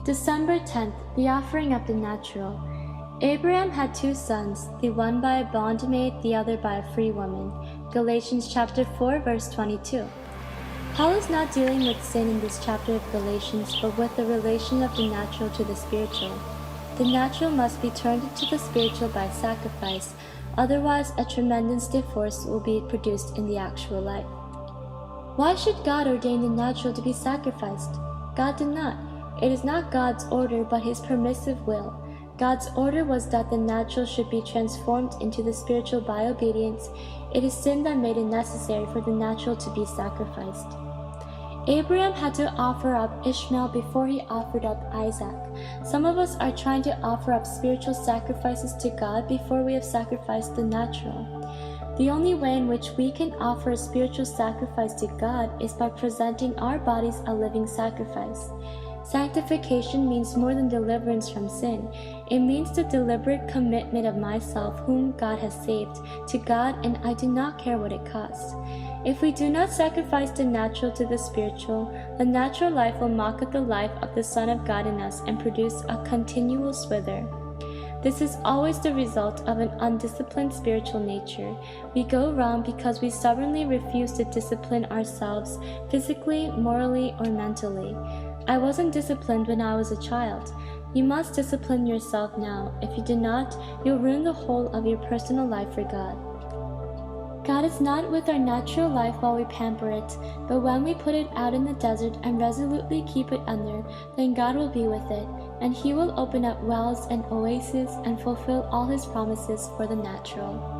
December 10th, the offering of the natural. Abraham had two sons, the one by a bondmaid, the other by a free woman. Galatians chapter 4, verse 22. Paul is not dealing with sin in this chapter of Galatians, but with the relation of the natural to the spiritual. The natural must be turned into the spiritual by sacrifice, otherwise a tremendous divorce will be produced in the actual life. Why should God ordain the natural to be sacrificed? God did not. It is not God's order, but His permissive will. God's order was that the natural should be transformed into the spiritual by obedience. It is sin that made it necessary for the natural to be sacrificed. Abraham had to offer up Ishmael before he offered up Isaac. Some of us are trying to offer up spiritual sacrifices to God before we have sacrificed the natural. The only way in which we can offer a spiritual sacrifice to God is by presenting our bodies a living sacrifice. Sanctification means more than deliverance from sin. It means the deliberate commitment of myself, whom God has saved, to God, and I do not care what it costs. If we do not sacrifice the natural to the spiritual, the natural life will mock at the life of the Son of God in us and produce a continual wither. This is always the result of an undisciplined spiritual nature. We go wrong because we stubbornly refuse to discipline ourselves physically, morally, or mentally. I wasn't disciplined when I was a child. You must discipline yourself now. If you do not, you'll ruin the whole of your personal life for God. God is not with our natural life while we pamper it, but when we put it out in the desert and resolutely keep it under, then God will be with it, and He will open up wells and oases and fulfill all His promises for the natural.